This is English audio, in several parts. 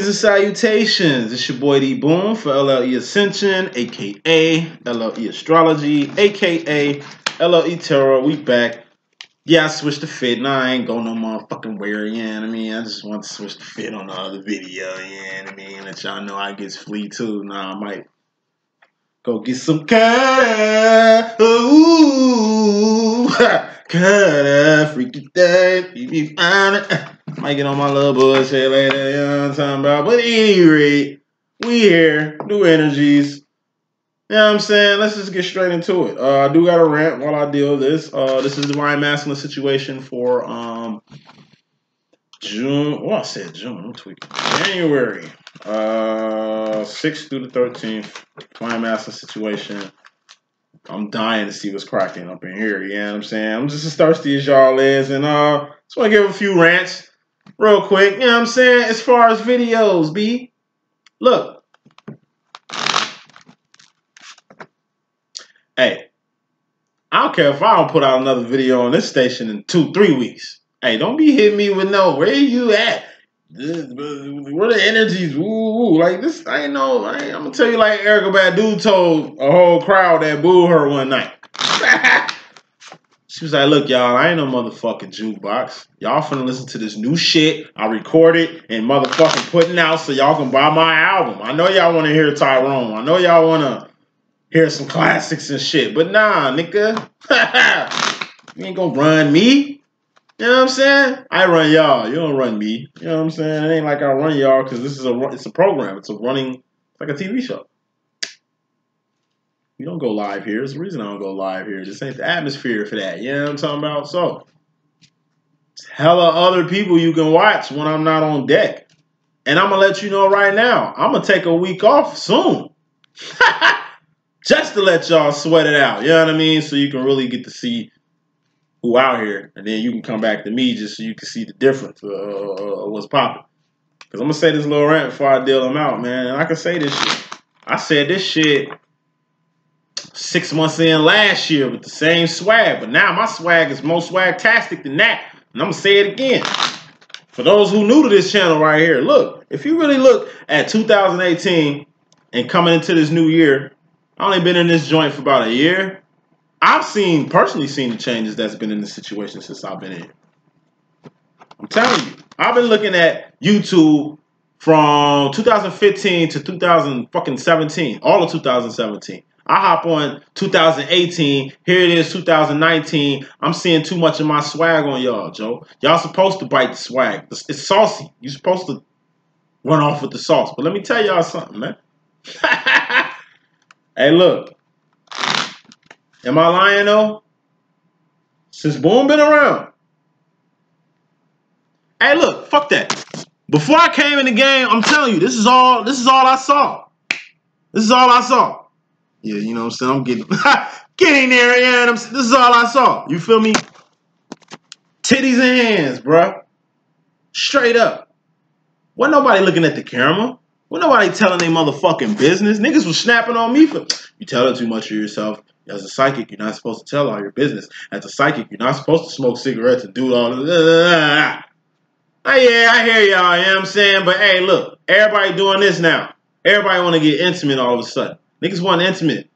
And salutations, it's your boy D.Boom for LLE.Ascension, aka LLE Astrology, aka LLE Tarot. We back. Yeah, I switched the fit. Nah, I ain't go no motherfucking where, you know what I mean? I just want to switch the fit on the other video, you know what I mean? Let y'all know I get flea too. Nah, I might go get some cut. Ooh, cut, freaky thing, be fine. Might get on my little bullshit later, you know what I'm talking about. But at any rate, we here, new energies. You know what I'm saying? Let's just get straight into it. I do got a rant while I deal with this. This is the divine masculine situation for June. Well, I said June. I'm tweaking. January 6th through the 13th. Divine masculine situation. I'm dying to see what's cracking up in here. You know what I'm saying? I'm just as thirsty as y'all is, and just want to give a few rants real quick. You know what I'm saying? As far as videos, B. Look. Hey, I don't care if I don't put out another video on this station in 2-3 weeks. Hey, don't be hitting me with no, where you at? Where the energies? Ooh, like this, I ain't know. I'm gonna tell you like Erykah Badu told a whole crowd that booed her one night. She was like, look, y'all, I ain't no motherfucking jukebox. Y'all finna listen to this new shit I recorded and motherfucking putting out so y'all can buy my album. I know y'all want to hear Tyrone. I know y'all want to hear some classics and shit. But nah, nigga. You ain't gonna run me. You know what I'm saying? I run y'all. You don't run me. You know what I'm saying? It ain't like I run y'all because this is it's a program. It's like a TV show. You don't go live here. There's a reason I don't go live here. This ain't the atmosphere for that. You know what I'm talking about? So, it's hella other people you can watch when I'm not on deck. And I'm going to let you know right now, I'm going to take a week off soon. Just to let y'all sweat it out. You know what I mean? So you can really get to see who out here. And then you can come back to me just so you can see the difference of what's popping. Because I'm going to say this little rant before I deal them out, man. And I can say this shit. I said this shit 6 months in last year with the same swag. But now my swag is more swag-tastic than that. And I'm going to say it again. For those who new to this channel right here, look. If you really look at 2018 and coming into this new year, I only been in this joint for about a year. I've personally seen the changes that's been in this situation since I've been in. I'm telling you. I've been looking at YouTube from 2015 to 2017, all of 2017. I hop on 2018. Here it is, 2019. I'm seeing too much of my swag on y'all, Joe. Y'all supposed to bite the swag. It's saucy. You're supposed to run off with the sauce. But let me tell y'all something, man. Hey, look. Am I lying, though? Since Boom been around. Hey, look. Fuck that. Before I came in the game, I'm telling you, this is all I saw. This is all I saw. Yeah, you know what I'm saying? I'm getting there, yeah. This is all I saw. You feel me? Titties and hands, bruh. Straight up. Wasn't nobody looking at the camera. Wasn't nobody telling their motherfucking business. Niggas was snapping on me for, you telling too much of yourself. As a psychic, you're not supposed to tell all your business. As a psychic, you're not supposed to smoke cigarettes and do all this. Oh, yeah, I hear y'all, you know what I'm saying? But hey, look, everybody doing this now. Everybody want to get intimate all of a sudden. Niggas wasn't intimate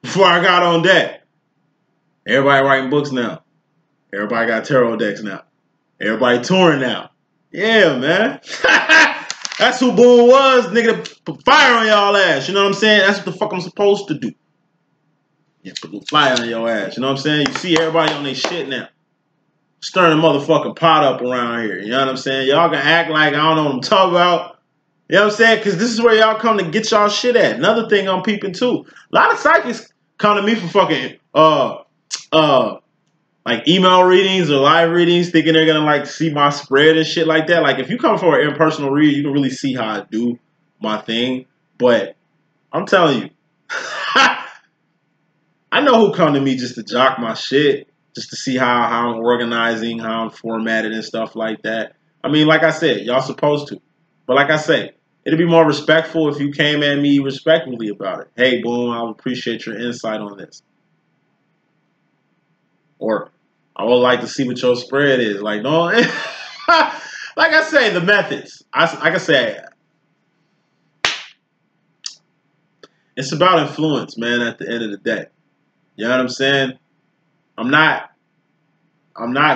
before I got on deck. Everybody writing books now. Everybody got tarot decks now. Everybody touring now. Yeah, man. That's who Boom was, nigga. Put fire on y'all ass. You know what I'm saying? That's what the fuck I'm supposed to do. Yeah, put a fire on your ass. You know what I'm saying? You see everybody on their shit now. Stirring the motherfucking pot up around here. You know what I'm saying? Y'all can act like I don't know what I'm talking about. You know what I'm saying? Because this is where y'all come to get y'all shit at. Another thing I'm peeping too. A lot of psychics come to me for fucking like email readings or live readings, thinking they're gonna like see my spread and shit like that. Like if you come for an impersonal read, you can really see how I do my thing. But I'm telling you, I know who come to me just to jock my shit, just to see how I'm organizing, how I'm formatted and stuff like that. I mean, like I said, y'all supposed to. But like I say, it'd be more respectful if you came at me respectfully about it. Hey, Boom, I would appreciate your insight on this. Or I would like to see what your spread is. Like, no, like I say, the methods. Like I say, it's about influence, man. At the end of the day, you know what I'm saying? I'm not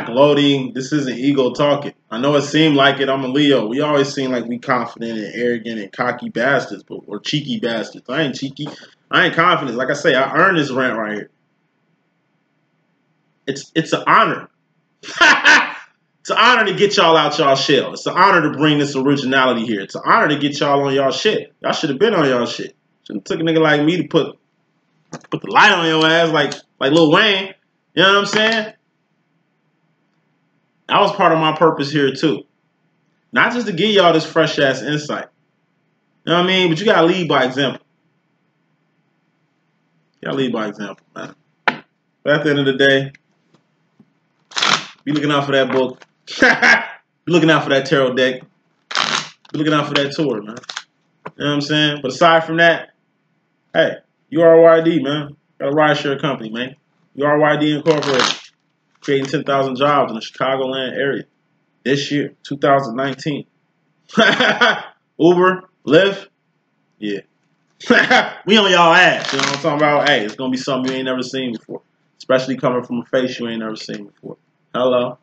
gloating. This isn't ego talking. I know it seemed like it. I'm a Leo. We always seem like we confident and arrogant and cocky bastards, but we're cheeky bastards. I ain't cheeky. I ain't confident. Like I say, I earned this rent right here. It's an honor. It's an honor to get y'all out y'all shell. It's an honor to bring this originality here. It's an honor to get y'all on y'all shit. Y'all should have been on y'all shit. Should have took a nigga like me to put the light on your ass like Lil Wayne. You know what I'm saying? That was part of my purpose here too. Not just to give y'all this fresh ass insight. You know what I mean? But you gotta lead by example. You gotta lead by example, man. But at the end of the day, be looking out for that book. Be looking out for that tarot deck. Be looking out for that tour, man. You know what I'm saying? But aside from that, hey, U-RYD, man. Got a rideshare company, man. U-RYD Incorporated. Creating 10,000 jobs in the Chicagoland area this year, 2019. Uber, Lyft, yeah. We on y'all ass, you know what I'm talking about? Hey, it's gonna be something you ain't never seen before. Especially coming from a face you ain't never seen before. Hello.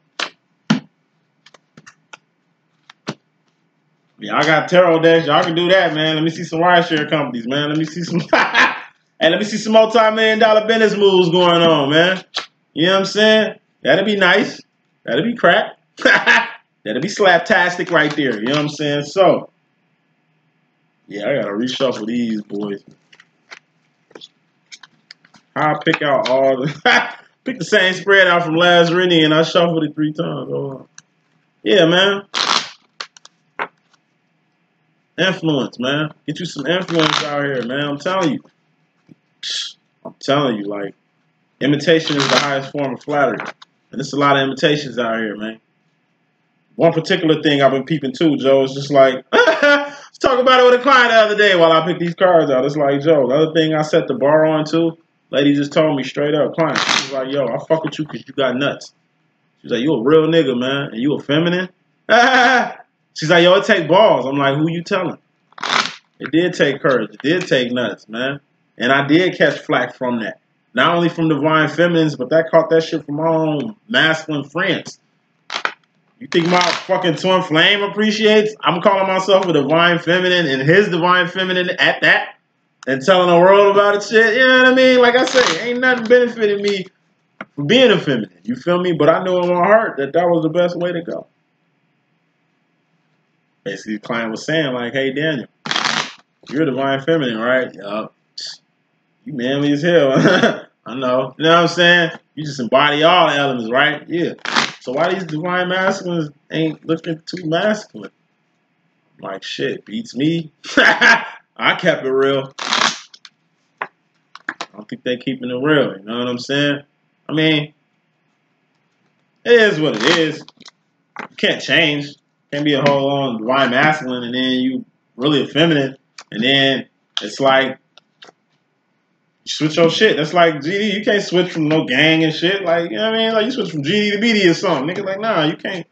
Yeah, I got tarot decks. Y'all can do that, man. Let me see some rideshare companies, man. Let me see some hey, let me see some multi-million-dollar business moves going on, man. You know what I'm saying? That'd be nice. That'd be crap. That'd be slaptastic right there. You know what I'm saying? So, yeah, I gotta reshuffle these boys. I pick out all the pick the same spread out from last reading and I shuffled it 3 times. Oh. Yeah, man. Influence, man. Get you some influence out here, man. I'm telling you. I'm telling you, like, imitation is the highest form of flattery. And there's a lot of imitations out here, man. One particular thing I've been peeping too, Joe, is just like, let's talk about it with a client the other day while I pick these cards out. It's like, Joe, the other thing I set the bar on too, lady just told me straight up, client, she's like, yo, I fuck with you because you got nuts. She's like, you a real nigga, man, and you a feminine? She's like, yo, it take balls. I'm like, who you telling? It did take courage. It did take nuts, man. And I did catch flack from that. Not only from divine feminines, but I caught that shit from my own masculine friends. You think my fucking twin flame appreciates? I'm calling myself a divine feminine and his divine feminine at that and telling the world about it shit. You know what I mean? Like I say, ain't nothing benefiting me from being a feminine. You feel me? But I knew in my heart that that was the best way to go. Basically, the client was saying like, hey, Daniel, you're a divine feminine, right? Yup. You manly as hell. I know. You know what I'm saying? You just embody all the elements, right? Yeah. So why these divine masculines ain't looking too masculine? I'm like, shit, beats me. I kept it real. I don't think they keeping it real. You know what I'm saying? I mean, it is what it is. You can't change. Can't be a whole on divine masculine and then you really effeminate. And then it's like, switch your shit. That's like GD. You can't switch from no gang and shit. Like, you know what I mean? Like, you switch from GD to BD or something. Nigga, like, nah, you can't.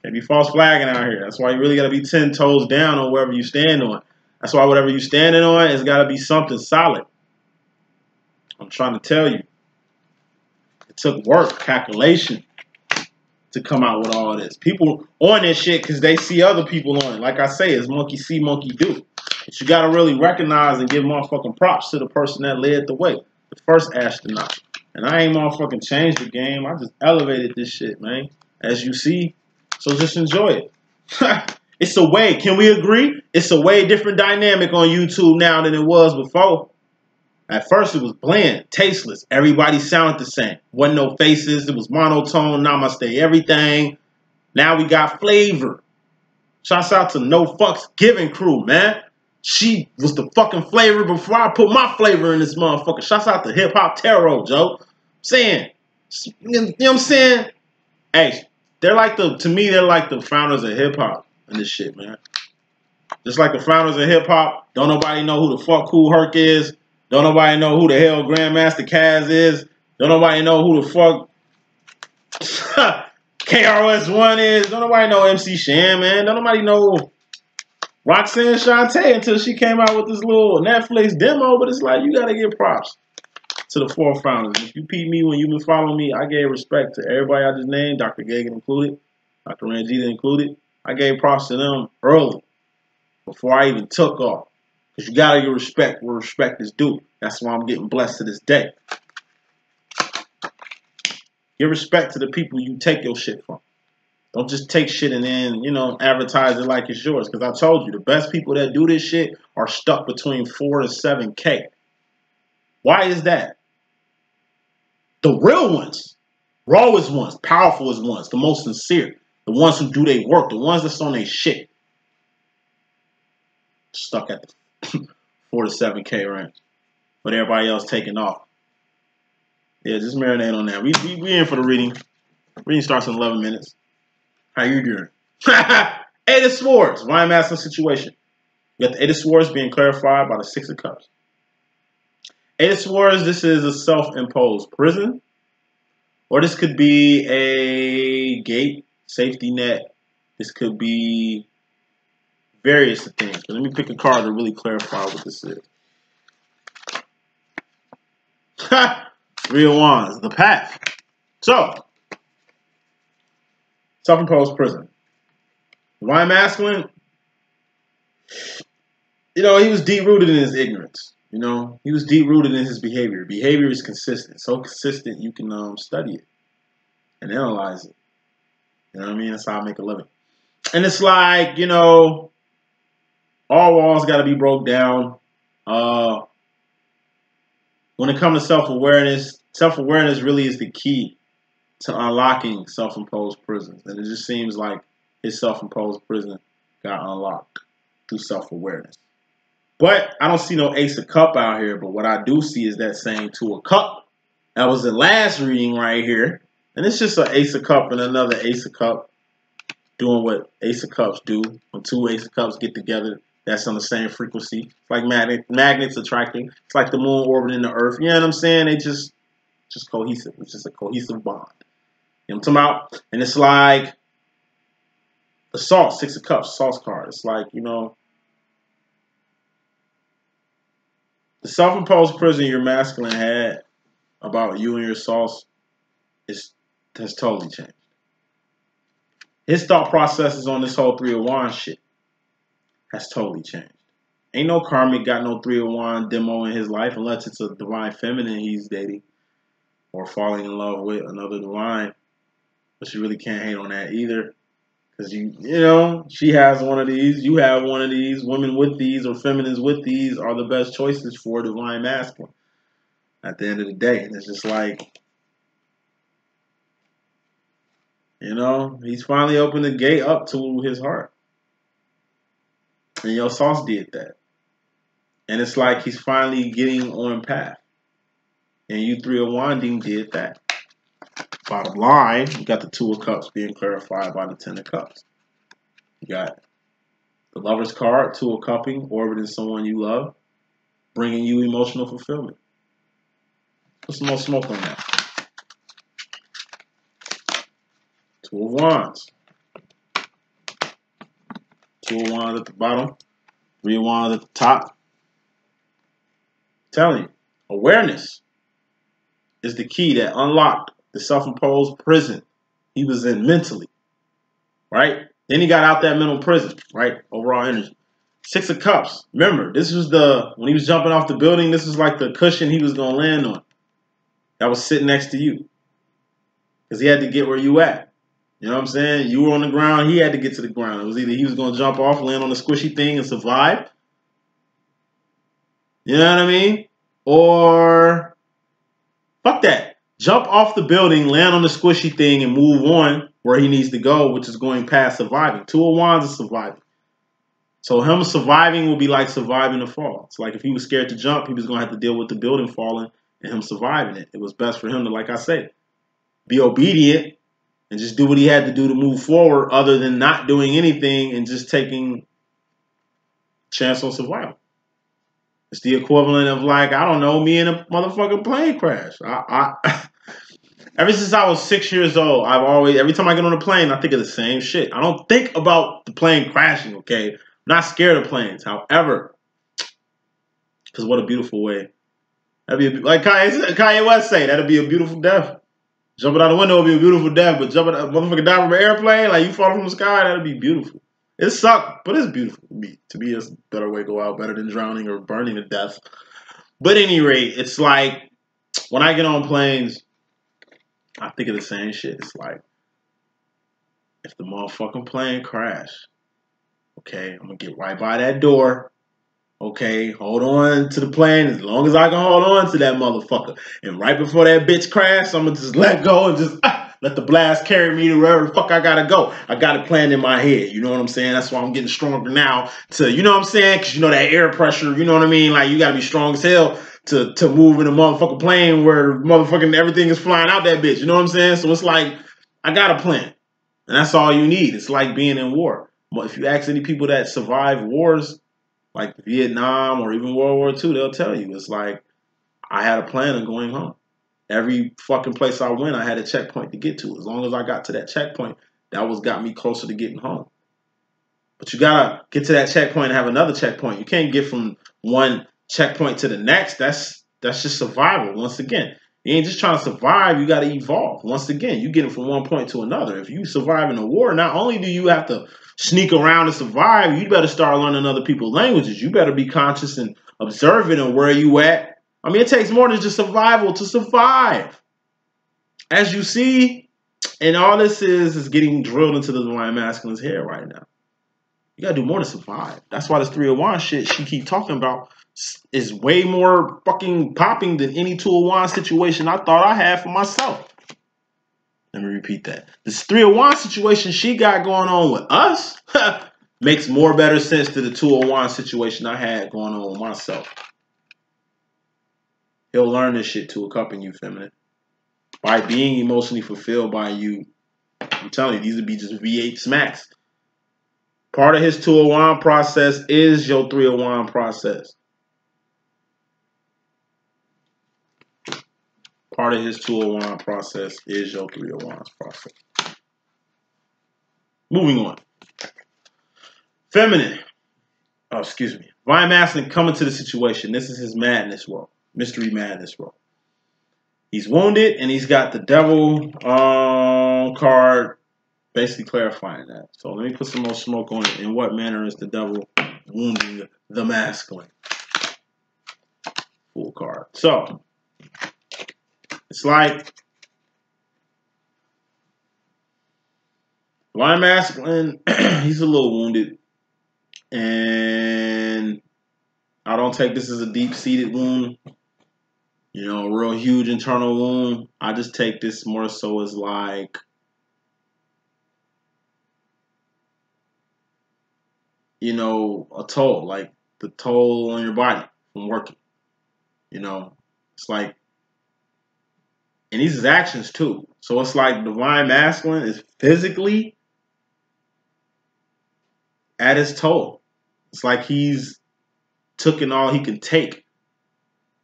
Can't be false flagging out here. That's why you really got to be 10 toes down on wherever you stand on. That's why whatever you standing on, it's got to be something solid. I'm trying to tell you. It took work, calculation to come out with all this. People on this shit because they see other people on it. Like I say, it's monkey see, monkey do. But you gotta really recognize and give motherfucking props to the person that led the way. The first astronaut. And I ain't motherfucking changed the game. I just elevated this shit, man. As you see. So just enjoy it. It's a way. Can we agree? It's a way different dynamic on YouTube now than it was before. At first it was bland, tasteless. Everybody sounded the same. Wasn't no faces. It was monotone, namaste, everything. Now we got flavor. Shouts out to No Fucks Giving crew, man. She was the fucking flavor before I put my flavor in this motherfucker. Shouts out to Hip Hop Tarot, Joe. I'm saying, you know what I'm saying? Hey, they're like to me, they're like the founders of hip hop and this shit, man. Just like the founders of hip hop, don't nobody know who the fuck Kool Herc is. Don't nobody know who the hell Grandmaster Caz is. Don't nobody know who the fuck KRS-One is. Don't nobody know MC Shan, man. Don't nobody know Roxanne Shante until she came out with this little Netflix demo. But it's like, you got to give props to the four founders. If you peep me when you've been following me, I gave respect to everybody I just named, Dr. Gagan included, Dr. Ranjita included. I gave props to them early, before I even took off. Because you got to give respect where respect is due. That's why I'm getting blessed to this day. Give respect to the people you take your shit from. Don't just take shit and then, you know, advertise it like it's yours. Because I told you, the best people that do this shit are stuck between 4 and 7K. Why is that? The real ones, rawest ones, powerfulest ones, the most sincere, the ones who do their work, the ones that's on their shit, stuck at the 4 to 7K range. But everybody else taking off. Yeah, just marinate on that. We in for the reading. Reading starts in 11 minutes. How you doing? Eight of Swords. Why I'm asking situation. You got the Eight of Swords being clarified by the Six of Cups. Eight of Swords, this is a self-imposed prison. Or this could be a gate, safety net. This could be various things. But let me pick a card to really clarify what this is. Three of Wands, the path. So, self-imposed prison. Divine Masculine, you know, he was deep-rooted in his ignorance. You know, he was deep-rooted in his behavior. Behavior is consistent. So consistent you can study it and analyze it. You know what I mean? That's how I make a living. And it's like, you know, all walls got to be broke down. When it comes to self-awareness really is the key to unlocking self-imposed prisons. And it just seems like his self-imposed prison got unlocked through self-awareness. But I don't see no Ace of Cup out here. But what I do see is that same Two of Cup. That was the last reading right here. And it's just an Ace of Cup and another Ace of Cup doing what Ace of Cups do. When two Ace of Cups get together, that's on the same frequency. It's like magnets attracting. It's like the moon orbiting the earth. You know what I'm saying? They just cohesive. It's just a cohesive bond. You know what I'm talking about? And it's like the Salt, Six of Cups, Salt's card. It's like, you know, the self-imposed prison your masculine had about you and your sauce has totally changed. His thought processes on this whole Three of Wands shit has totally changed. Ain't no karmic got no Three of Wands demo in his life unless it's a divine feminine he's dating or falling in love with another divine. But you really can't hate on that either. Because you know, she has one of these, you have one of these, women with these or feminines with these are the best choices for divine masculine at the end of the day. And it's just like, you know, he's finally opened the gate up to his heart. And your sauce did that. And it's like he's finally getting on path. And you Three of Wands did that. Bottom line, you got the Two of Cups being clarified by the Ten of Cups. You got the Lover's card, Two of Cupping, orbiting someone you love, bringing you emotional fulfillment. Put some more smoke on that. Two of Wands. Two of Wands at the bottom, Three of Wands at the top. I'm telling you, awareness is the key that unlocked the self-imposed prison he was in mentally, right? Then he got out that mental prison, right? Overall energy. Six of Cups. Remember, this was when he was jumping off the building, this was like the cushion he was going to land on. That was sitting next to you. Because he had to get where you at. You know what I'm saying? You were on the ground, he had to get to the ground. It was either he was going to jump off, land on the squishy thing and survive. You know what I mean? Or, fuck that. Jump off the building, land on the squishy thing, and move on where he needs to go, which is going past surviving. Two of Wands is surviving. So him surviving will be like surviving the fall. It's like if he was scared to jump, he was going to have to deal with the building falling and him surviving it. It was best for him to, like I say, be obedient and just do what he had to do to move forward other than not doing anything and just taking a chance on survival. It's the equivalent of like, I don't know, me in a motherfucking plane crash. Ever since I was 6 years old, every time I get on a plane, I think of the same shit. I don't think about the plane crashing, okay? I'm not scared of planes. However, because what a beautiful way. That'd be like Kanye West say, that'd be a beautiful death. Jumping out the window would be a beautiful death, but jumping a motherfucker down from an airplane, like you falling from the sky, that'd be beautiful. It sucked, but it's beautiful to me. To me, it's a better way to go out, better than drowning or burning to death. But at any rate, it's like when I get on planes, I think of the same shit. It's like if the motherfucking plane crash, okay, I'm gonna get right by that door. Okay, hold on to the plane as long as I can hold on to that motherfucker. And right before that bitch crash, I'm gonna just let go and just let the blast carry me to wherever the fuck I gotta go. I got it planned in my head. You know what I'm saying? That's why I'm getting stronger now to, you know what I'm saying? Because you know that air pressure, you know what I mean? Like you gotta be strong as hell to move in a motherfucking plane where motherfucking everything is flying out that bitch. You know what I'm saying? So it's like, I got a plan. And that's all you need. It's like being in war. If you ask any people that survive wars, like Vietnam or even World War II, they'll tell you. It's like, I had a plan of going home. Every fucking place I went, I had a checkpoint to get to. As long as I got to that checkpoint, that was got me closer to getting home. But you gotta get to that checkpoint and have another checkpoint. You can't get from one checkpoint to the next. That's just survival. Once again, you ain't just trying to survive. You gotta evolve. Once again, you getting from one point to another. If you survive in a war, not only do you have to sneak around and survive, you better start learning other people's languages. You better be conscious and observant of where you at. I mean, it takes more than just survival to survive. As you see, and all this is getting drilled into the divine masculine's head right now. You gotta do more to survive. That's why this 3 of Wands shit she keep talking about is way more fucking popping than any 2 of Wands situation I thought I had for myself. Let me repeat that. This 3 of Wands situation she got going on with us makes more better sense to the 2 of Wands situation I had going on with myself. He'll learn this shit to accompany you, feminine. By being emotionally fulfilled by you. I'm telling you, these would be just V8 smacks. Part of his 2 of Wands process is your 3 of Wands process. Part of his 2 of Wands process is your 3 of Wands process. Moving on. Feminine. Oh, excuse me. Divine masculine coming to the situation. This is his madness role. Mystery madness role. He's wounded and he's got the devil card basically clarifying that. So let me put some more smoke on it. In what manner is the devil wounding the masculine? Full card. So it's like divine masculine, he's a little wounded. And I don't take this as a deep-seated wound. You know, a real huge internal wound. I just take this more so as like, you know, a toll. Like the toll on your body from working. You know, it's like, and these is actions too. So it's like divine masculine is physically at his toll. It's like he's taken all he can take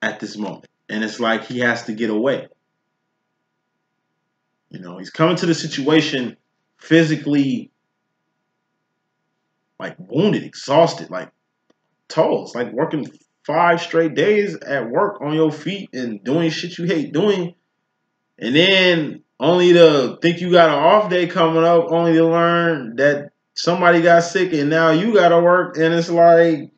at this moment. And it's like he has to get away. You know, he's coming to the situation physically like wounded, exhausted, like toll. It's like working 5 straight days at work on your feet and doing shit you hate doing. And then only to think you got an off day coming up, only to learn that somebody got sick and now you got to work. And it's like,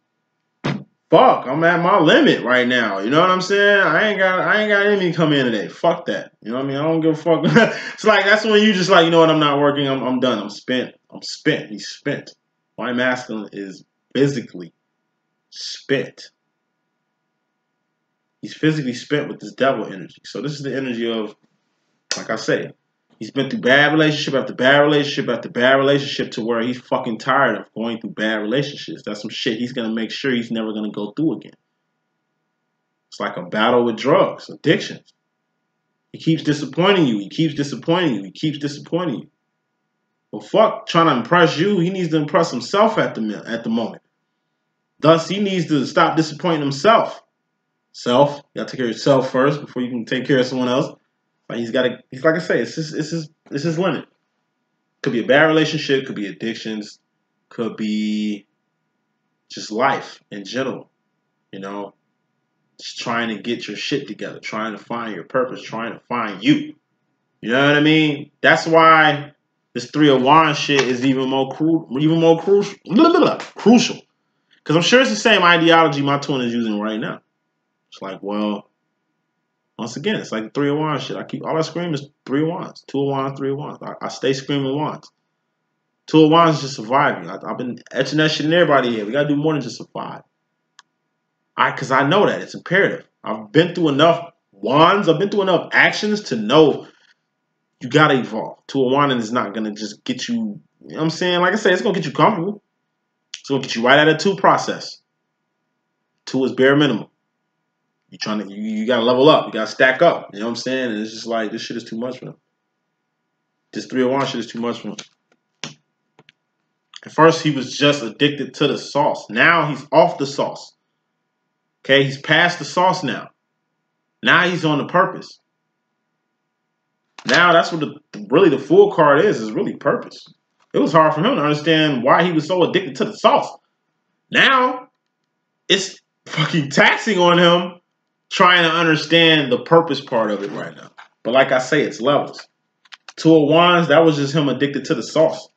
fuck, I'm at my limit right now. You know what I'm saying? I ain't got anything come in today. Fuck that. You know what I mean? I don't give a fuck. It's like, that's when you just like, you know what? I'm not working. I'm done. I'm spent. I'm spent. He's spent. My masculine is physically spent. He's physically spent with this devil energy. So this is the energy of, like I say, he's been through bad relationship after bad relationship after bad relationship to where he's fucking tired of going through bad relationships. That's some shit he's going to make sure he's never going to go through again. It's like a battle with drugs, addictions. He keeps disappointing you. He keeps disappointing you. He keeps disappointing you. Well, fuck trying to impress you. He needs to impress himself at the moment. Thus, he needs to stop disappointing himself. Self. You got to take care of yourself first before you can take care of someone else. Like he's like I say, it's his limit. Could be a bad relationship, could be addictions, could be just life in general. You know, just trying to get your shit together, trying to find your purpose, trying to find you. You know what I mean? That's why this 301 shit is even more crucial. Crucial. Because I'm sure it's the same ideology my twin is using right now. It's like, well, once again, it's like 301 shit. All I scream is 301s, 201s, 301s. I stay screaming ones. 201s is just surviving. I've been etching that shit in everybody here. We gotta do more than just survive. Because I know that it's imperative. I've been through enough wands. I've been through enough actions to know you gotta evolve. 201 is not gonna just get you. You know what I'm saying? Like I said, it's gonna get you comfortable. It's gonna get you right out of 2 process. 2 is bare minimum. You gotta level up. You gotta stack up. You know what I'm saying? And it's just like this shit is too much for them. This 301 shit is too much for him. At first, he was just addicted to the sauce. Now he's off the sauce. Okay, he's past the sauce now. Now he's on the purpose. Now that's what really the full card is really purpose. It was hard for him to understand why he was so addicted to the sauce. Now, it's fucking taxing on him trying to understand the purpose part of it right now. But like I say, it's levels. 201s, that was just him addicted to the sauce.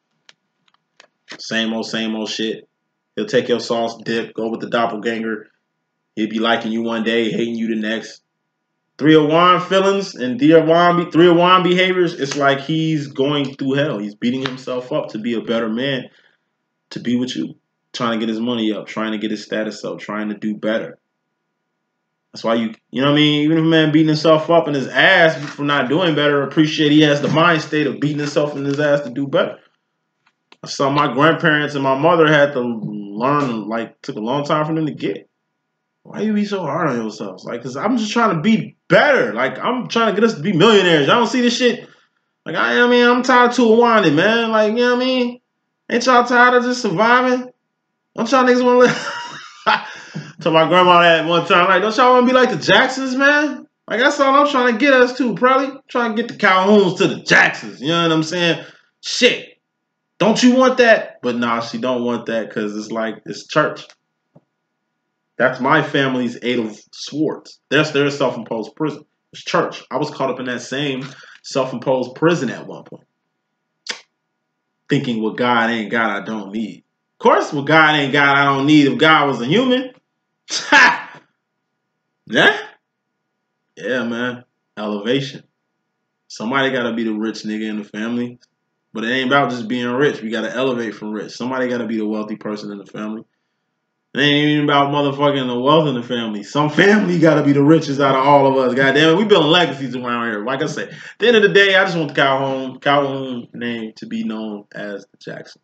Same old shit. He'll take your sauce, dip, go with the doppelganger. He'll be liking you one day, hating you the next. 301 feelings and 301 behaviors, it's like he's going through hell. He's beating himself up to be a better man, to be with you, trying to get his money up, trying to get his status up, trying to do better. That's why you know what I mean? Even if a man beating himself up in his ass for not doing better, appreciate he has the mind state of beating himself in his ass to do better. I saw my grandparents and my mother had to learn, like, took a long time for them to get. Why you be so hard on yourselves? Like, because I'm just trying to be better. Like, I'm trying to get us to be millionaires. Y'all don't see this shit? Like, I'm tired of 201, man. Like, you know what I mean? Ain't y'all tired of just surviving? Don't y'all niggas want to live? Told my grandma that one time. Like, don't y'all want to be like the Jacksons, man? Like, that's all I'm trying to get us to, probably. Trying to get the Calhouns to the Jacksons. You know what I'm saying? Shit. Don't you want that? But nah, she don't want that because it's like, it's church. That's my family's 8 of Swords. That's their self-imposed prison. It's church. I was caught up in that same self-imposed prison at one point. Thinking what God ain't God, I don't need. Of course, what God ain't God, I don't need if God was a human. Ha! Yeah? Yeah, man. Elevation. Somebody got to be the rich nigga in the family. But it ain't about just being rich. We got to elevate from rich. Somebody got to be the wealthy person in the family. It ain't even about motherfucking the wealth in the family. Some family got to be the richest out of all of us. Goddamn it, we building legacies around here. Like I say, at the end of the day, I just want the Calhoun name to be known as the Jackson.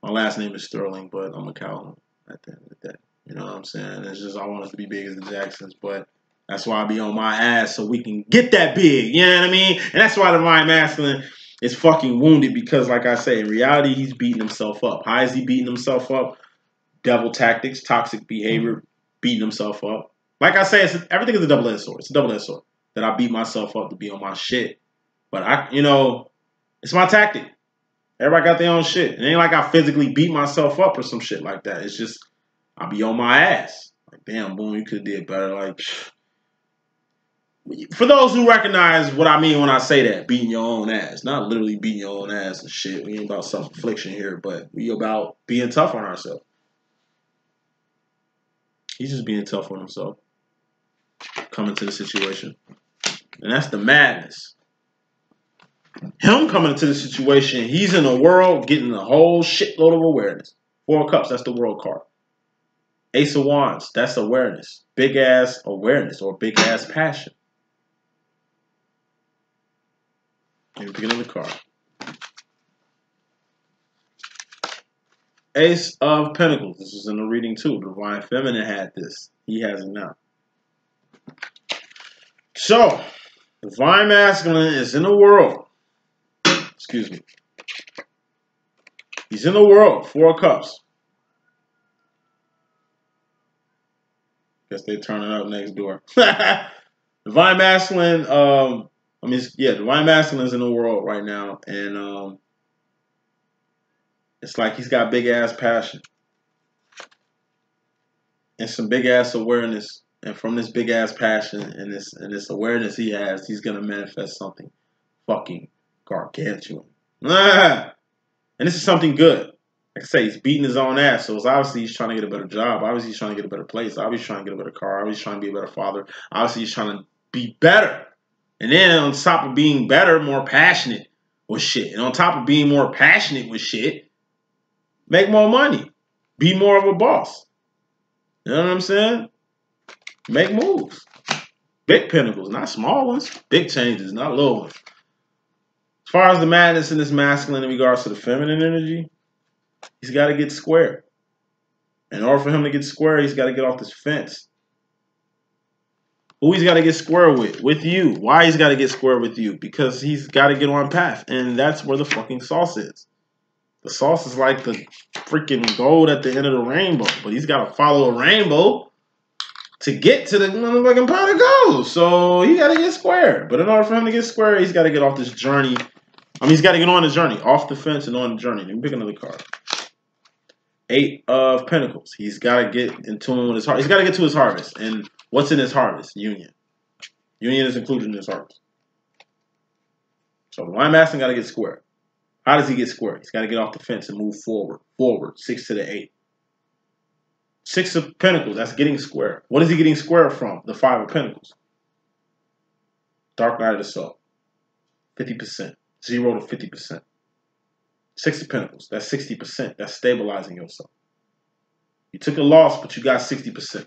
My last name is Sterling, but I'm a Calhoun at the end of the day. You know what I'm saying? It's just I want us to be big as the Jacksons, but that's why I be on my ass so we can get that big. You know what I mean? And that's why the Divine Masculine is fucking wounded because, like I say, in reality, he's beating himself up. How is he beating himself up? Devil tactics, toxic behavior, beating himself up. Like I say, everything is a double-edged sword. It's a double-edged sword that I beat myself up to be on my shit. But it's my tactic. Everybody got their own shit. It ain't like I physically beat myself up or some shit like that. It's just I be on my ass. Like, damn, Boom, you could have did better. Like, for those who recognize what I mean when I say that, beating your own ass. Not literally beating your own ass and shit. We ain't about self-infliction here, but we about being tough on ourselves. He's just being tough on himself. Coming to the situation. And that's the madness. Him coming into the situation, he's in the world getting a whole shitload of awareness. 4 of Cups, that's the world card. Ace of Wands, that's awareness. Big ass awareness or big ass passion. Let me pick another card. Ace of Pentacles. This is in the reading too. Divine Feminine had this. He has it now. So, Divine Masculine is in the world. Excuse me. He's in the world. 4 of Cups. Guess they're turning up next door. Divine Masculine, I mean, yeah, divine masculine is in the world right now, and it's like he's got big ass passion and some big ass awareness, and from this big ass passion and this awareness he has, he's gonna manifest something fucking gargantuan. Ah! And this is something good. Like I say, he's beating his own ass, so it's obviously he's trying to get a better job. Obviously, he's trying to get a better place. Obviously, he's trying to get a better car. Obviously, he's trying to be a better father. Obviously, he's trying to be better. And then on top of being better, more passionate with shit. And on top of being more passionate with shit, make more money. Be more of a boss. You know what I'm saying? Make moves. Big pinnacles, not small ones. Big changes, not little ones. As far as the madness in this masculine in regards to the feminine energy, he's got to get square. In order for him to get square, he's got to get off this fence. Who he's got to get square with? With you. Why he's got to get square with you? Because he's got to get on path. And that's where the fucking sauce is. The sauce is like the freaking gold at the end of the rainbow. But he's got to follow a rainbow to get to the motherfucking pot of gold. So he got to get square. But in order for him to get square, he's got to get off this journey. I mean, he's got to get on the journey. Off the fence and on the journey. Let me pick another card. 8 of Pentacles. He's got to get in tune with his heart. He's got to get to his harvest. And what's in his harvest? Union. Union is included in his harvest. So Divine Masculine got to get square. How does he get square? He's got to get off the fence and move forward. Forward. 6 to the 8. 6 of Pentacles. That's getting square. What is he getting square from? The 5 of Pentacles. Dark Night of the Soul. 50%. 0 to 50%. 6 of Pentacles. That's 60%. That's stabilizing yourself. You took a loss, but you got 60%.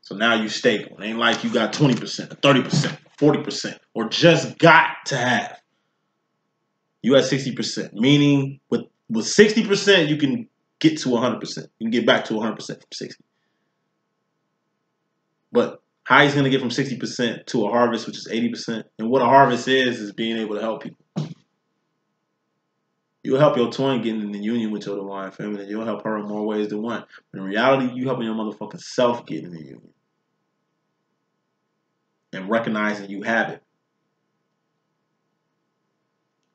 So now you're stable. It ain't like you got 20%, 30%, 40%, or just got to have. You at 60%. Meaning with 60%, you can get to 100%. You can get back to 100% from 60. But how he's going to get from 60% to a harvest, which is 80%. And what a harvest is being able to help people. You'll help your twin get in the union with your divine feminine. You'll help her in more ways than one. But in reality, you helping your motherfucking self get in the union. And recognizing you have it.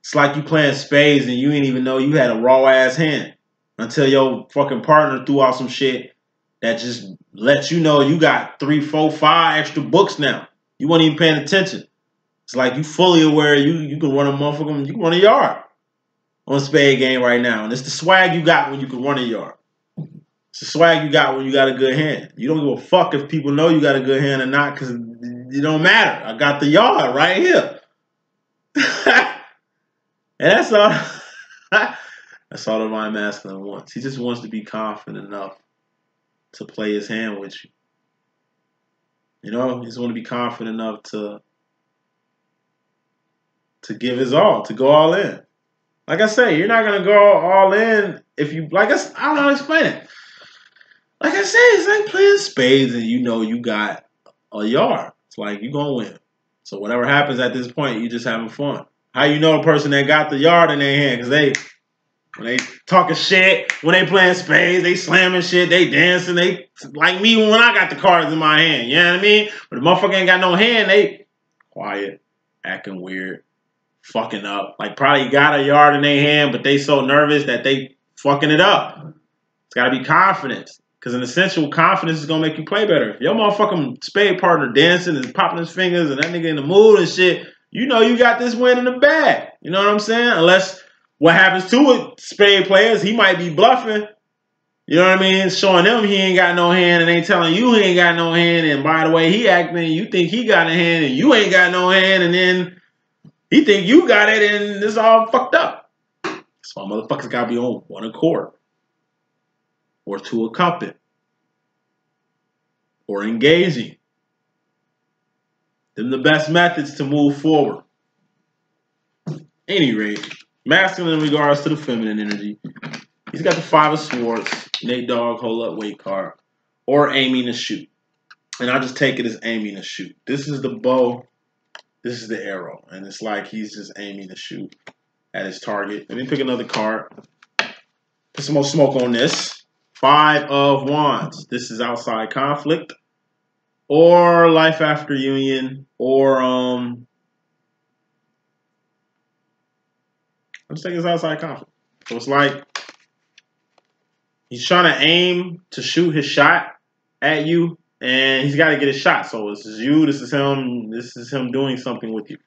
It's like you playing spades and you didn't even know you had a raw ass hand. Until your fucking partner threw out some shit that just lets you know you got 3, 4, 5 extra books now. You weren't even paying attention. It's like you fully aware you can run a motherfucking, you can run a yard on a spade game right now. And it's the swag you got when you can run a yard. It's the swag you got when you got a good hand. You don't give a fuck if people know you got a good hand or not because it don't matter. I got the yard right here. And that's all. That's all the Divine Masculine wants. He just wants to be confident enough to play his hand with you. You know, he just wants to be confident enough to give his all, to go all in. Like I say, you're not gonna go all in if you I don't know how to explain it. Like I say, it's like playing spades and you know you got a yard. It's like you're gonna win. So whatever happens at this point, you just having fun. How you know the person that got the yard in their hand? Because when they talking shit, when they playing spades, they slamming shit, they dancing, they like me when I got the cards in my hand. You know what I mean? But the motherfucker ain't got no hand, they quiet, acting weird, fucking up. Like probably got a yard in their hand, but they so nervous that they fucking it up. It's gotta be confidence. Because in essential, confidence is gonna make you play better. If your motherfucking spade partner dancing and popping his fingers and that nigga in the mood and shit, you know you got this win in the bag. You know what I'm saying? Unless what happens to it, spade players, he might be bluffing. You know what I mean? Showing them he ain't got no hand and ain't telling you he ain't got no hand. And by the way, he acting, you think he got a hand and you ain't got no hand. And then he think you got it and it's all fucked up. So motherfuckers got to be on one accord. Or to a couple. Or engaging. Them the best methods to move forward. Any rate, masculine in regards to the feminine energy. He's got the 5 of Swords, Nate Dogg, hold up, wait card, or aiming to shoot. And I just take it as aiming to shoot. This is the bow, this is the arrow. And it's like he's just aiming to shoot at his target. Let me pick another card. Put some more smoke on this. 5 of Wands. This is outside conflict, or life after union, or I just think it's outside conflict. So it's like he's trying to aim to shoot his shot at you, and he's got to get a shot. So this is you, this is him doing something with you,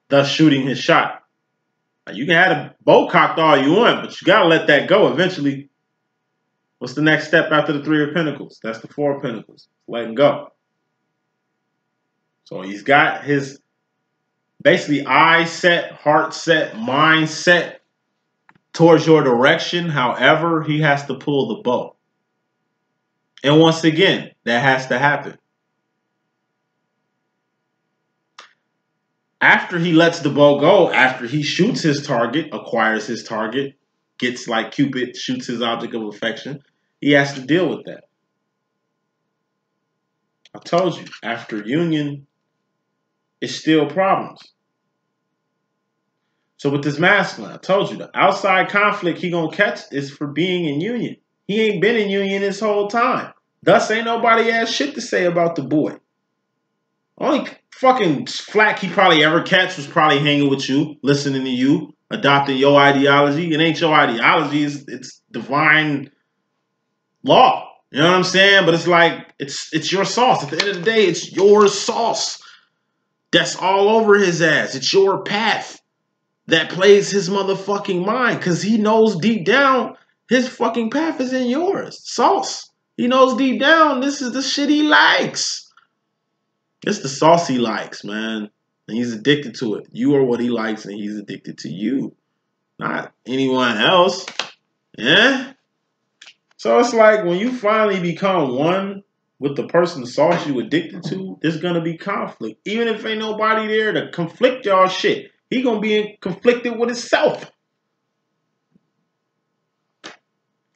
thus shooting his shot. Now, you can have a bow cocked all you want, but you got to let that go eventually. What's the next step after the 3 of Pentacles? That's the 4 of Pentacles. Letting go. So he's got his basically eyes set, heart set, mind set towards your direction. However, he has to pull the bow. And once again, that has to happen. After he lets the bow go, after he shoots his target, acquires his target, gets like Cupid, shoots his object of affection, he has to deal with that. I told you, after union, it's still problems. So with this masculine, I told you, the outside conflict he gonna catch is for being in union. He ain't been in union this whole time. Thus, ain't nobody has shit to say about the boy. Only fucking flack he probably ever catch was probably hanging with you, listening to you, adopting your ideology. It ain't your ideology, it's divine law. You know what I'm saying? But it's like, it's your sauce. At the end of the day, it's your sauce that's all over his ass. It's your path that plays his motherfucking mind, because he knows deep down his fucking path is in yours. Sauce. He knows deep down this is the shit he likes. It's the sauce he likes, man. And he's addicted to it. You are what he likes, and he's addicted to you. Not anyone else. Yeah? So it's like when you finally become one with the person the sauce you addicted to, there's going to be conflict. Even if ain't nobody there to conflict y'all shit. He going to be conflicted with himself.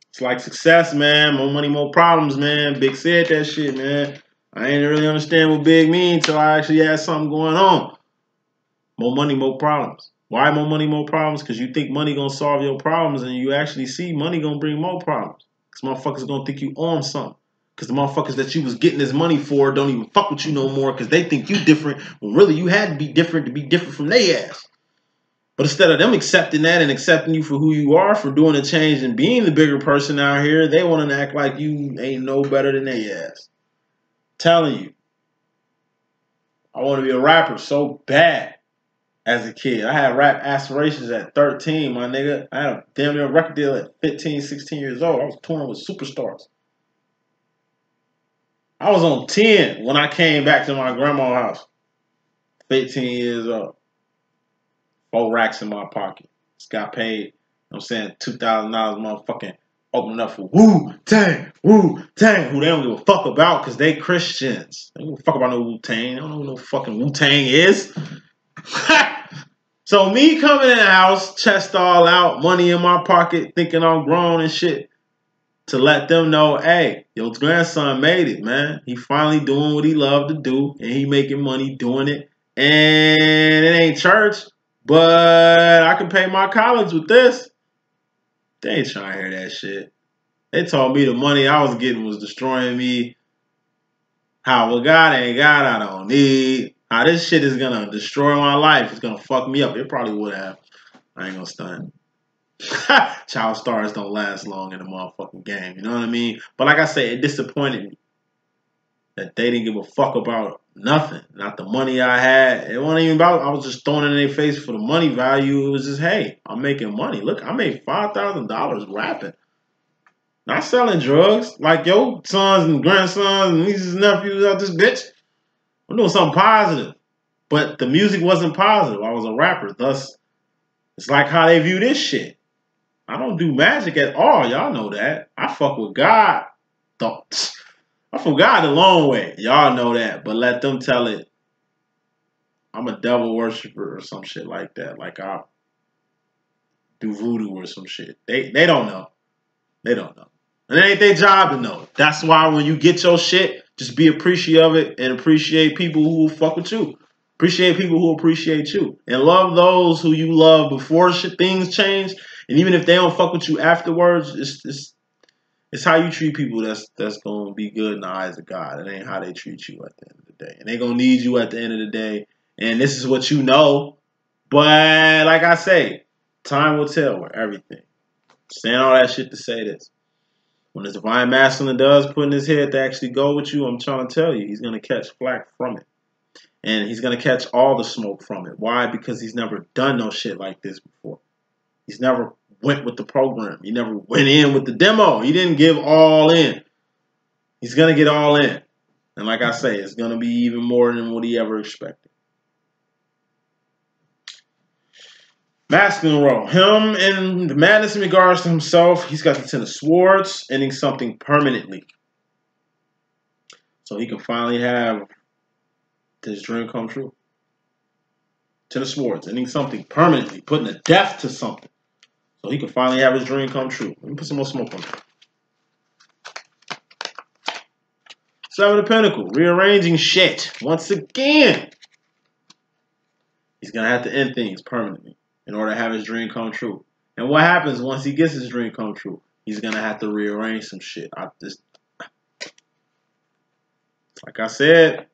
It's like success, man. More money, more problems, man. Big said that shit, man. I ain't really understand what big means until I actually had something going on. More money, more problems. Why more money, more problems? Because you think money going to solve your problems, and you actually see money going to bring more problems. Because motherfuckers going to think you on something. Because the motherfuckers that you was getting this money for don't even fuck with you no more because they think you different when really you had to be different from their ass. But instead of them accepting that and accepting you for who you are, for doing a change and being the bigger person out here, they want to act like you ain't no better than their ass. Telling you. I want to be a rapper so bad as a kid. I had rap aspirations at 13, my nigga. I had a damn near record deal at 15, 16 years old. I was touring with superstars. I was on 10 when I came back to my grandma's house. 15 years old. 4 racks in my pocket. Just got paid, you know what I'm saying, $2,000 motherfucking opening up for Wu-Tang, Wu-Tang, who they don't give a fuck about because they Christians. They don't give a fuck about no Wu-Tang. They don't know who no fucking Wu-Tang is. So me coming in the house, chest all out, money in my pocket, thinking I'm grown and shit, to let them know, hey, your grandson made it, man. He finally doing what he loved to do, and he making money doing it. And it ain't church, but I can pay my college with this. They ain't trying to hear that shit. They told me the money I was getting was destroying me. How, well, God ain't God, I don't need. How this shit is going to destroy my life. It's going to fuck me up. It probably would have. I ain't going to stunt. Child stars don't last long in the motherfucking game. You know what I mean? But like I said, it disappointed me that they didn't give a fuck about nothing. Not the money I had. It wasn't even about, I was just throwing it in their face for the money value. It was just, hey, I'm making money. Look, I made $5,000 rapping. Not selling drugs like your sons and grandsons and nieces and nephews out this bitch. I'm doing something positive. But the music wasn't positive. I was a rapper. Thus, it's like how they view this shit. I don't do magic at all. Y'all know that. I fuck with God. I fuck with God the long way. Y'all know that. But let them tell it. I'm a devil worshiper or some shit like that. Like I do voodoo or some shit. They don't know. They don't know. And it ain't their job to know. That's why when you get your shit, just be appreciative of it and appreciate people who will fuck with you. Appreciate people who appreciate you. And love those who you love before things change. And even if they don't fuck with you afterwards, it's how you treat people that's going to be good in the eyes of God. It ain't how they treat you at the end of the day. And they going to need you at the end of the day. And this is what you know. But like I say, Time will tell with everything. Saying all that shit to say this. When the divine masculine does put in his head to actually go with you, I'm trying to tell you, he's going to catch flack from it. And he's going to catch all the smoke from it. Why? Because he's never done no shit like this before. He's never went with the program. He never went in with the demo. He didn't give all in. He's going to get all in. And like I say, it's going to be even more than what he ever expected. Masculine role. Him and the madness in regards to himself, he's got the Ten of Swords, ending something permanently. So he can finally have his dream come true. Ten of Swords, ending something permanently, putting a death to something. So he can finally have his dream come true. Let me put some more smoke on it. Seven of Pentacles, rearranging shit. Once again, he's going to have to end things permanently in order to have his dream come true. And what happens once he gets his dream come true? He's going to have to rearrange some shit. Like I said,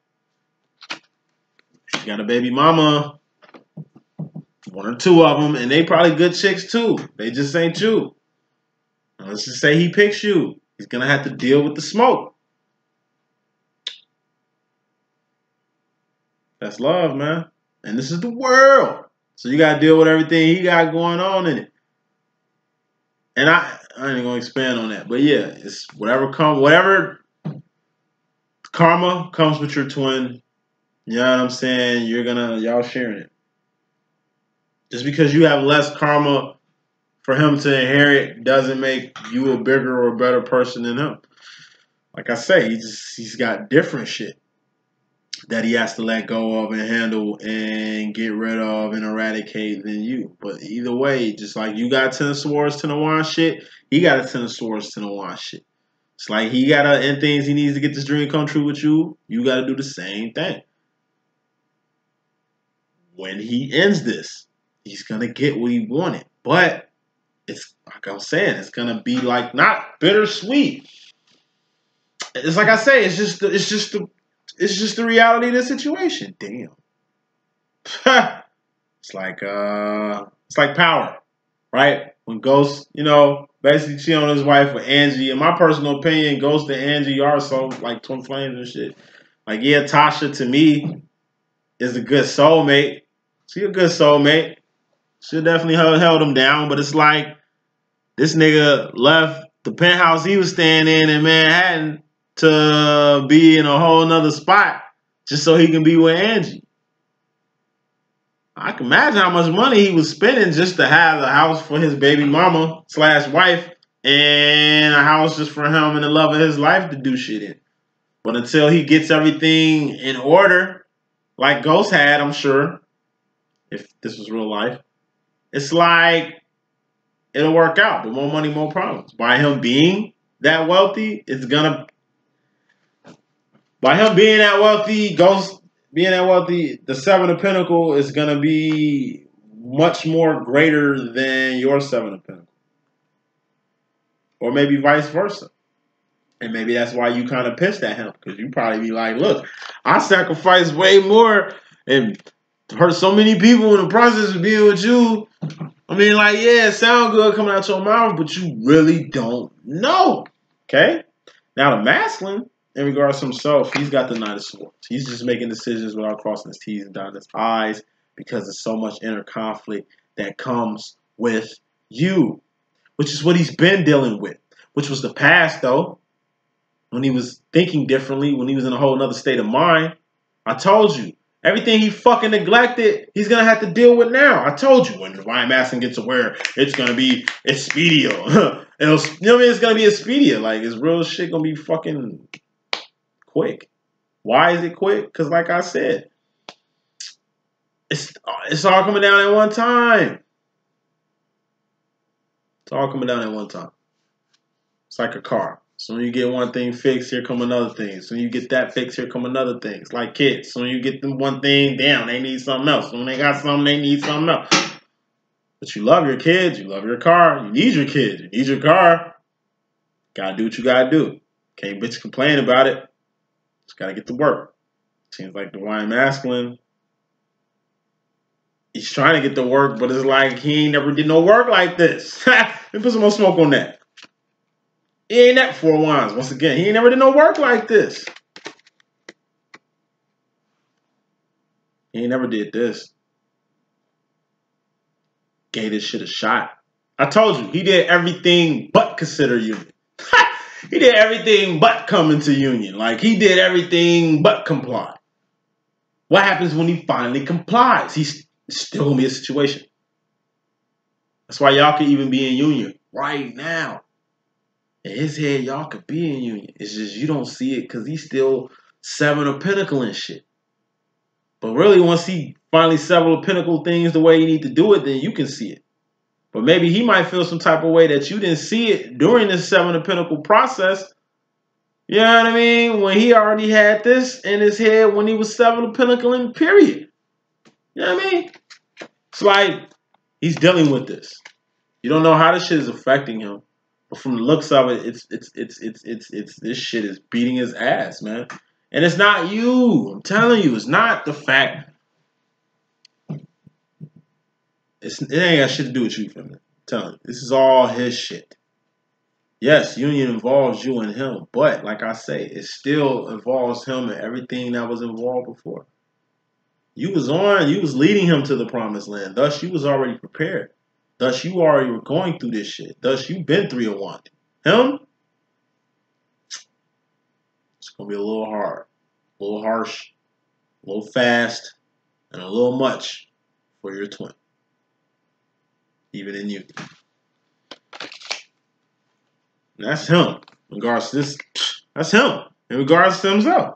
she got a baby mama, one or two of them, and they probably good chicks too. They just ain't you. And let's just say he picks you. He's going to have to deal with the smoke. That's love, man. And this is the world. So you got to deal with everything he got going on in it. And I ain't going to expand on that. But yeah, it's whatever karma comes with your twin. You know what I'm saying? Y'all sharing it. Just because you have less karma for him to inherit doesn't make you a bigger or better person than him. Like I say, he's got different shit that he has to let go of and handle and get rid of and eradicate than you. But either way, just like you got Ten of Swords, Ten of Wands shit, he got a Ten of Swords, Ten of Wands shit. It's like he got to end things. He needs to get this dream come true with you. You got to do the same thing. When he ends this, he's going to get what he wanted. But it's like I'm saying, it's going to be like not bittersweet. It's like I say, it's just the reality of the situation. Damn. It's like Power, right? When Ghost, basically cheat on his wife with Angie. In my personal opinion, Ghost and Angie are so like twin flames and shit. Like, yeah, Tasha to me is a good soulmate. She a good soulmate. She definitely held him down, but it's like this nigga left the penthouse he was staying in Manhattan to be in a whole nother spot just so he can be with Angie. I can imagine how much money he was spending just to have a house for his baby mama / wife and a house just for him and the love of his life to do shit in. But until he gets everything in order, like Ghost had, I'm sure, if this was real life, it's like it'll work out, but more money, more problems. By him being that wealthy, by him being that wealthy, Ghost being that wealthy, the Seven of Pentacles is going to be much more greater than your Seven of Pentacles. Or maybe vice versa. And maybe that's why you kind of pissed at him. Because you probably be like, look, I sacrificed way more and hurt so many people in the process of being with you. I mean, like, yeah, it sounds good coming out your mouth, but you really don't know. Okay? Now, the masculine, in regards to himself, he's got the Knight of Swords. He's just making decisions without crossing his T's and dotting his I's because there's so much inner conflict that comes with you, which is what he's been dealing with, which was the past, though, when he was thinking differently, when he was in a whole nother state of mind. I told you, everything he fucking neglected, he's going to have to deal with now. I told you, when Divine Masculine gets aware, it's going to be Expedia. It's going to be Expedia. Like, his real shit going to be fucking quick. Why is it quick? Because like I said, it's all coming down at one time. It's all coming down at one time. It's like a car. So when you get one thing fixed, here come another thing. So when you get that fixed, here come another thing. It's like kids. So when you get them one thing down, they need something else. So when they got something, they need something else. But you love your kids. You love your car. You need your kids. You need your car. Gotta do what you gotta do. Can't bitch complain about it. Just gotta get to work. Seems like Divine Masculine He's trying to get the work, but it's like he ain't never did no work like this. Let me put some more smoke on that. He ain't that 4 wands. Once again, he ain't never did no work like this. He ain't never did this. Gave this shit a shot. I told you, he did everything but consider union. He did everything but come into union. Like, he did everything but comply. What happens when he finally complies? He's still going to be a situation. That's why y'all could even be in union right now. In his head, y'all could be in union. It's just you don't see it because he's still 7 of Pentacles and shit. But really, once he finally several pinnacle things the way you need to do it, then you can see it. But maybe he might feel some type of way that you didn't see it during this 7 of Pinnacle process. You know what I mean? When he already had this in his head when he was 7 of Pinnacle in period. You know what I mean? It's like he's dealing with this. You don't know how this shit is affecting him, but from the looks of it, it's this shit is beating his ass, man. And it's not you. I'm telling you, it's not the fact. It ain't got shit to do with you, family. I'm telling you, this is all his shit. Yes, union involves you and him, but like I say, it still involves him and everything that was involved before. You was leading him to the promised land. Thus, you was already prepared. Thus, you already were going through this shit. Thus, you've been 3 of wanted. Him, it's gonna be a little hard, a little harsh, a little fast, and a little much for your twin. Even in you. And that's him. In regards to this, that's him. In regards to himself.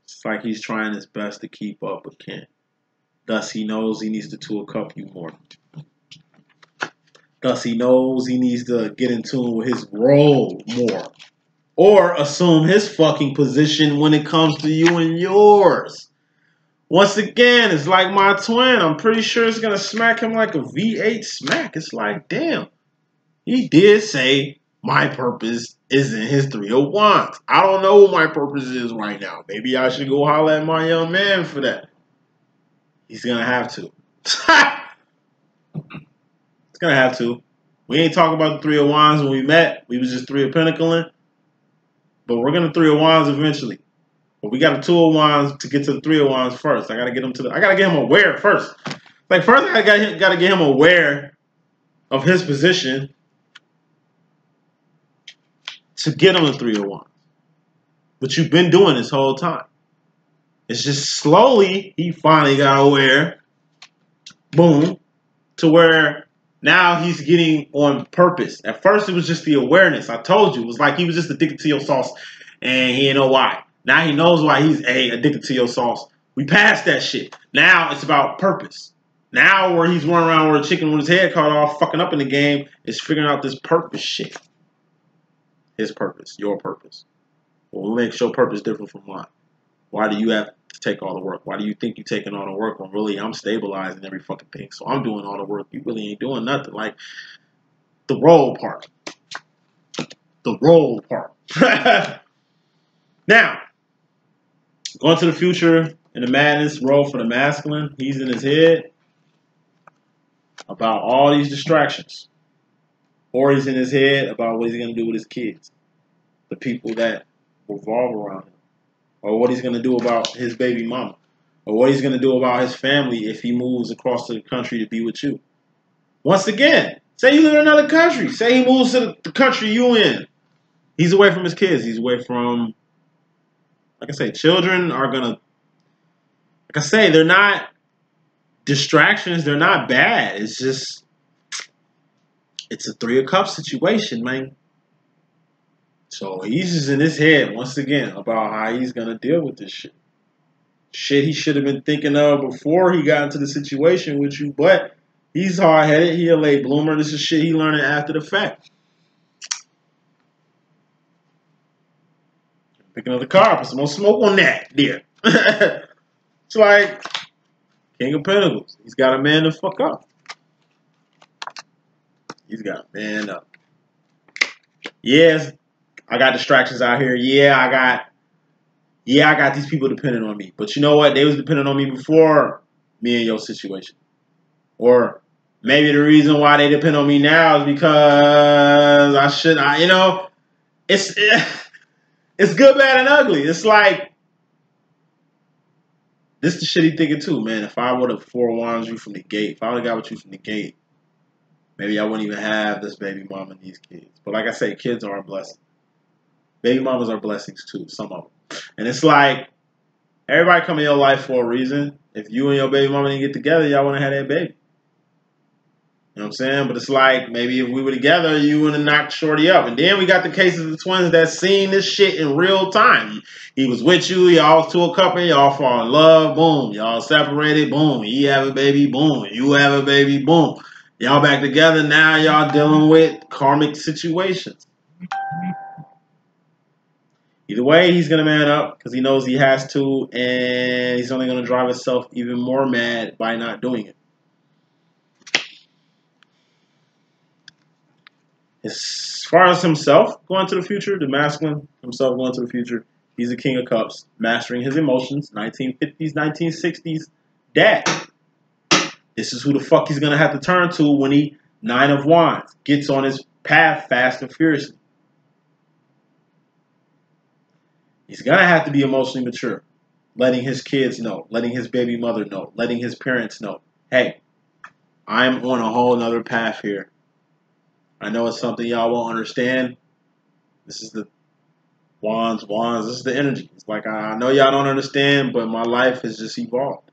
It's like he's trying his best to keep up but can't. Thus he knows he needs to 2 of Cups you more. Thus he knows he needs to get in tune with his role more. Or assume his fucking position when it comes to you and yours. Once again, it's like my twin. I'm pretty sure it's going to smack him like a V8 smack. It's like, damn. He did say, my purpose isn't his 3 of Wands. I don't know what my purpose is right now. Maybe I should go holler at my young man for that. He's going to have to. He's going to have to. We ain't talking about the 3 of Wands when we met. We was just 3 of Pentacles. But we're going to 3 of Wands eventually. But we got a 2 of Wands to get to the 3 of Wands first. I gotta get him to I gotta get him aware first. Like first I gotta get him aware of his position to get him a 3 of Wands. But you've been doing this whole time. It's just slowly he finally got aware. Boom. To where now he's getting on purpose. At first it was just the awareness. I told you. It was like he was just addicted to your sauce and he didn't know why. Now he knows why he's addicted to your sauce. We passed that shit. Now it's about purpose. Now where he's running around with a chicken with his head cut off, fucking up in the game, is figuring out this purpose shit. His purpose, your purpose. Well, what makes your purpose different from mine? Why do you have to take all the work? Why do you think you're taking all the work when really I'm stabilizing every fucking thing? So I'm doing all the work. You really ain't doing nothing. Like the role part. The role part. Now, going to the future in the madness role for the masculine, he's in his head about all these distractions. Or he's in his head about what he's going to do with his kids. The people that revolve around him. Or what he's going to do about his baby mama. Or what he's going to do about his family if he moves across the country to be with you. Once again, say you live in another country. Say he moves to the country you in. He's away from his kids. He's away from, like I say, children are going to, like I say, they're not distractions. They're not bad. It's just, it's a 3 of Cups situation, man. So he's just in his head, once again, about how he's going to deal with this shit. Shit he should have been thinking of before he got into the situation with you, but he's hard-headed. He a late bloomer. This is shit he learning after the fact. Pick another card, put some more smoke on that, dear. It's like King of Pentacles. He's got a man to fuck up. He's got a man up. Yes, I got distractions out here. Yeah, yeah, I got these people depending on me. But you know what? They was depending on me before me and your situation. Or maybe the reason why they depend on me now is because you know, it's good, bad, and ugly. It's like, this is the shit he thinking too, man. If I would have forewarned you from the gate, if I would have got with you from the gate, maybe I wouldn't even have this baby mama and these kids. But like I say, kids are a blessing. Baby mamas are blessings too, some of them. And it's like, everybody come in your life for a reason. If you and your baby mama didn't get together, y'all want to have that baby. You know what I'm saying? But it's like, maybe if we were together, you would have knocked Shorty up. And then we got the cases of the twins that seen this shit in real time. He was with you, y'all was to a couple, y'all fall in love, boom. Y'all separated, boom. He have a baby, boom. You have a baby, boom. Y'all back together, now y'all dealing with karmic situations. Either way, he's going to man up because he knows he has to, and he's only going to drive himself even more mad by not doing it. As far as himself going to the future, the masculine himself going to the future, he's the King of Cups, mastering his emotions, 1950s, 1960s dad. This is who the fuck he's going to have to turn to when he, 9 of Wands, gets on his path fast and furiously. He's going to have to be emotionally mature, letting his kids know, letting his baby mother know, letting his parents know, hey, I'm on a whole nother path here. I know it's something y'all won't understand. This is the wands. This is the energy. It's like, I know y'all don't understand, but my life has just evolved.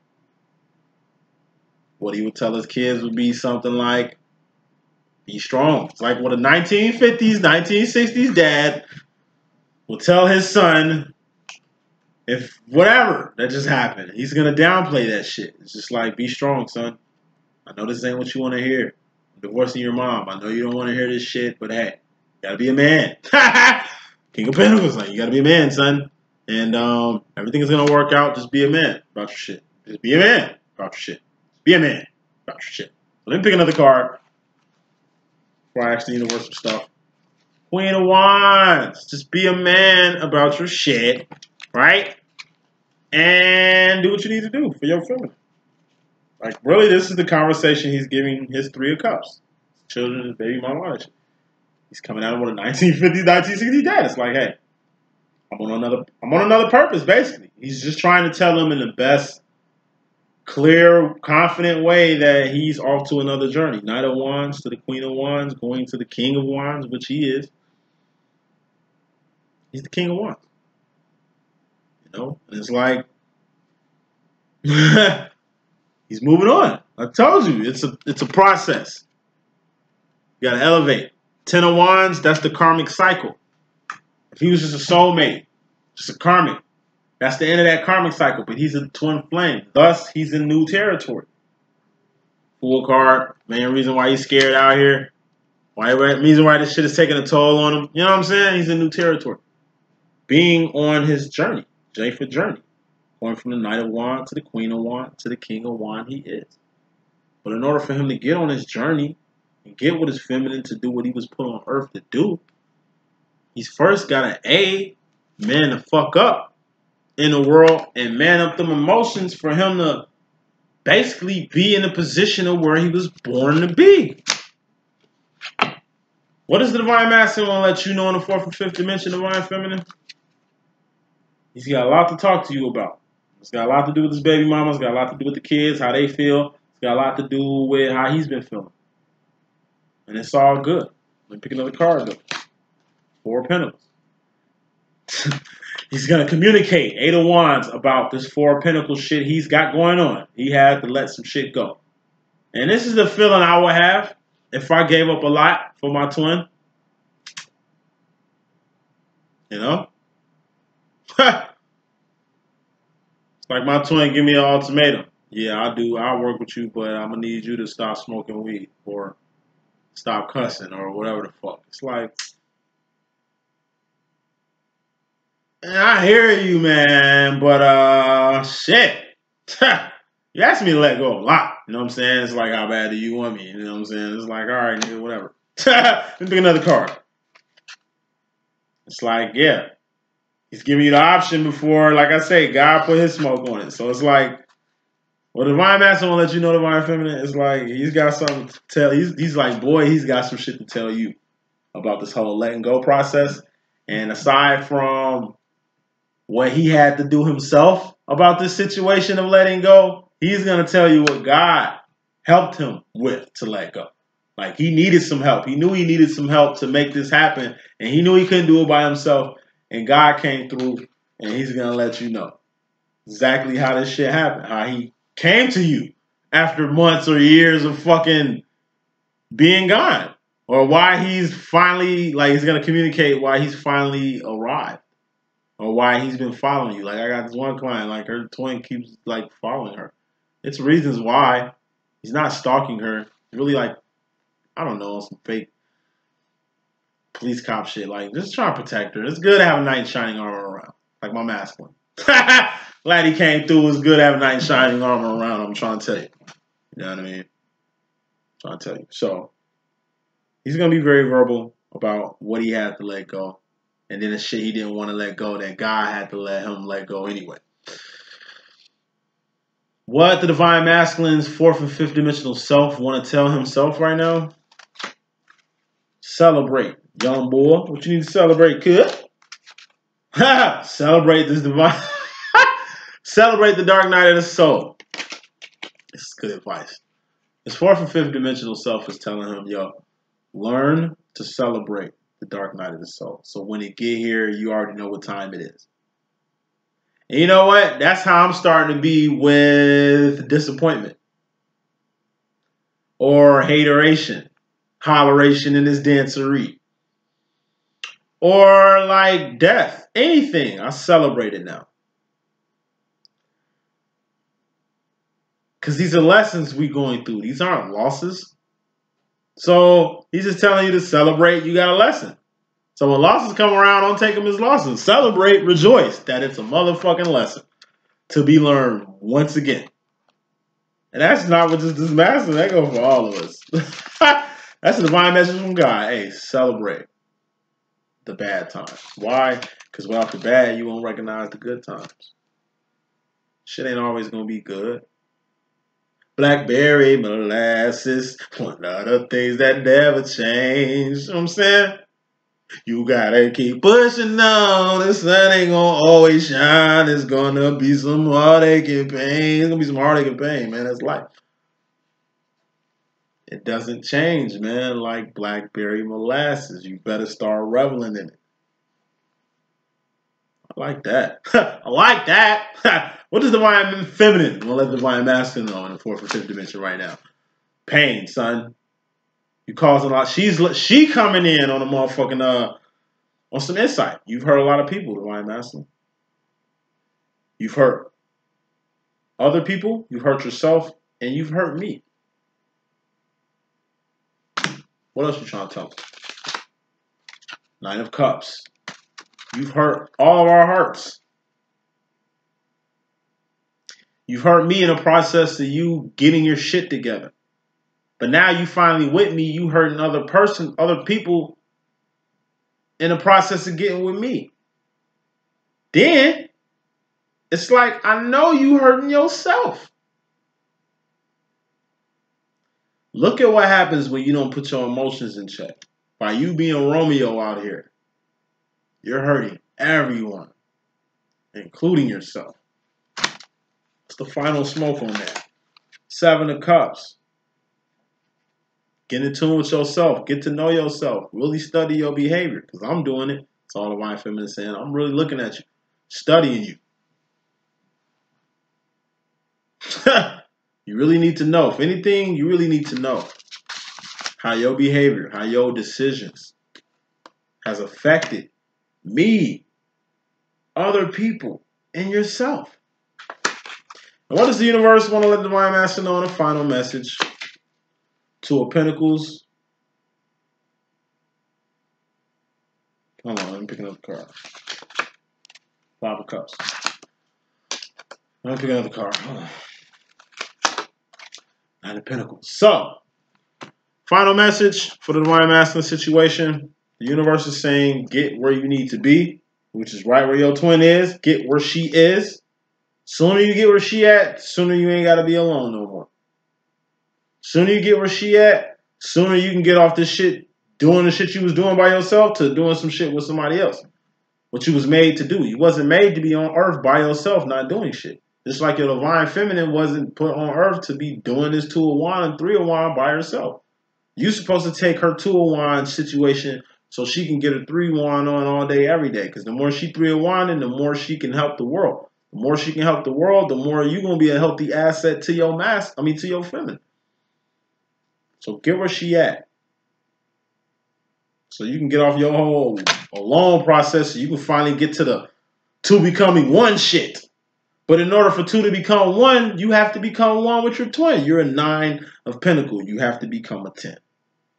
What he would tell his kids would be something like, be strong. It's like what a 1950s, 1960s dad will tell his son, if whatever that just happened, he's going to downplay that shit. It's just like, be strong, son. I know this ain't what you want to hear. Divorcing your mom. I know you don't want to hear this shit, but hey, you gotta be a man. King of Pentacles, like, you gotta be a man, son. And everything is gonna work out. Just be a man about your shit. Just be a man about your shit. Be a man about your shit. So let me pick another card before I actually need to work some stuff. Queen of Wands. Just be a man about your shit, right? And do what you need to do for your feminine. Like, really, this is the conversation he's giving his 3 of Cups. His children, his baby mama. He's coming out with a 1950s, 1960s dad. It's like, hey, I'm on another purpose, basically. He's just trying to tell them in the best, clear, confident way that he's off to another journey. Knight of Wands to the Queen of Wands, going to the King of Wands, which he is. He's the King of Wands. You know? And it's like, he's moving on. I told you, it's a process. You gotta elevate. 10 of Wands, that's the karmic cycle. If he was just a soulmate, just a karmic, that's the end of that karmic cycle. But he's a twin flame. Thus, he's in new territory. Fool card, main reason why he's scared out here. Reason why this shit is taking a toll on him. You know what I'm saying? He's in new territory. Being on his journey. J for journey. Going from the Knight of Wands to the Queen of Wands to the King of Wands, he is. But in order for him to get on his journey and get with his feminine to do what he was put on earth to do, he's first got to man the fuck up in the world and man up them emotions for him to basically be in a position of where he was born to be. What does the Divine Masculine want to let you know in the 4th and 5th dimension, Divine Feminine? He's got a lot to talk to you about. It's got a lot to do with his baby mama. It's got a lot to do with the kids, how they feel. It's got a lot to do with how he's been feeling. And it's all good. Let me pick another card, though. 4 of Pentacles. He's going to communicate, 8 of Wands, about this 4 of Pentacles shit he's got going on. He had to let some shit go. And this is the feeling I would have if I gave up a lot for my twin. You know? It's like my twin give me an ultimatum. Yeah, I'll work with you, but I'm going to need you to stop smoking weed or stop cussing or whatever the fuck. It's like, man, I hear you, man, but shit. You asked me to let go a lot. You know what I'm saying? It's like, how bad do you want me? You know what I'm saying? It's like, all right, nigga, whatever. Let me pick another card. It's like, yeah. He's giving you the option before, like I say, God put his smoke on it. So it's like, well, Divine Masculine will let you know Divine Feminine. It's like he's got something to tell. He's like, boy, he's got some shit to tell you about this whole letting go process. And aside from what he had to do himself about this situation of letting go, he's going to tell you what God helped him with to let go. Like, he needed some help. He knew he needed some help to make this happen, and he knew he couldn't do it by himself, and God came through, and he's going to let you know exactly how this shit happened, how he came to you after months or years of fucking being gone, or why he's finally, like, he's going to communicate why he's finally arrived. Or why he's been following you. Like, I got this one client, like, her twin keeps, like, following her. It's reasons why. He's not stalking her. He's really, like, I don't know, some fake police cop shit. Like, just trying to protect her. It's good to have a knight in shining armor around. Like my masculine. Glad he came through. It's good to have a knight in shining armor around. I'm trying to tell you. You know what I mean? I'm trying to tell you. So, he's going to be very verbal about what he had to let go. And then the shit he didn't want to let go that God had to let him let go anyway. What the Divine Masculine's fourth and fifth dimensional self want to tell himself right now? Celebrate, young boy. What you need to celebrate, kid? Celebrate this divine. Celebrate the dark night of the soul. This is good advice. His fourth and fifth dimensional self is telling him, yo, learn to celebrate the dark night of the soul. So when it get here, you already know what time it is. And you know what? That's how I'm starting to be with disappointment. Or hateration. Holleration in this dancery. Or like death. Anything. I celebrate it now. Because these are lessons we going through. These aren't losses. So he's just telling you to celebrate. You got a lesson. So when losses come around, don't take them as losses. Celebrate, rejoice that it's a motherfucking lesson to be learned once again. And that's not what just this master. That goes for all of us. That's a divine message from God. Hey, celebrate the bad times. Why? Because without the bad, you won't recognize the good times. Shit ain't always going to be good. Blackberry molasses, one of the things that never change. You know what I'm saying? You gotta keep pushing on. The sun ain't gonna always shine. It's gonna be some heartache and pain. It's gonna be some heartache and pain, man. That's life. It doesn't change, man. Like blackberry molasses. You better start reveling in it. I like that. I like that. What is divine feminine? I'm gonna let divine masculine know in the fourth or fifth dimension right now. Pain, son. You causing a lot. She coming in on a motherfucking on some insight. You've hurt a lot of people, divine masculine. You've hurt other people. You've hurt yourself, and you've hurt me. What else you trying to tell me? Nine of Cups. You've hurt all of our hearts. You've hurt me in the process of you getting your shit together. But now you finally with me, you hurting other people in the process of getting with me. Then it's like, I know you hurting yourself. Look at what happens when you don't put your emotions in check. By you being Romeo out here, you're hurting everyone, including yourself. What's the final smoke on that? Seven of Cups. Get in tune with yourself. Get to know yourself. Really study your behavior. Because I'm doing it. It's all divine feminine saying. I'm really looking at you. Studying you. You really need to know. If anything, you really need to know how your behavior, how your decisions has affected me, other people, and yourself. And what does the universe want to let the divine master know in a final message? Two of Pentacles. Hold on, let me pick another card. Five of Cups. Let me pick another card. Hold on. Nine of Pentacles. So, final message for the divine masculine situation. The universe is saying, get where you need to be which is right where your twin is. Get where she is. Sooner you get where she at, sooner you ain't got to be alone no more. Sooner you get where she at, sooner you can get off this shit, doing the shit you was doing by yourself to doing some shit with somebody else. What you was made to do. You wasn't made to be on earth by yourself, not doing shit. Just like your divine feminine wasn't put on earth to be doing this 2 of wine and 3 of wine by herself. You're supposed to take her 2 of wine situation so she can get a 3 wine on all day, every day. Because the more she 3 of wine, and the more she can help the world. The more she can help the world, the more you're going to be a healthy asset to your to your feminine. So get where she at. So you can get off your whole alone process so you can finally get to the 2 becoming 1 shit. But in order for 2 to become 1, you have to become 1 with your twin. You're a 9 of Pentacles. You have to become a 10.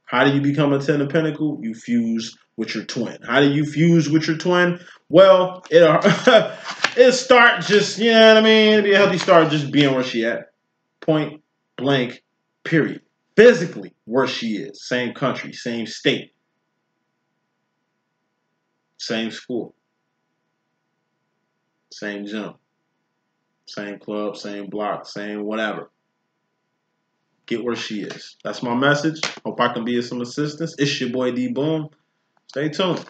How do you become a 10 of Pentacles? You fuse with your twin. How do you fuse with your twin? Well, it'll start just, you know what I mean? It'll be a healthy start just being where she at. Point blank, period. Physically, where she is. Same country, same state. Same school. Same gym. Same club, same block, same whatever. Get where she is. That's my message. Hope I can be of some assistance. It's your boy D.Boom. Stay tuned.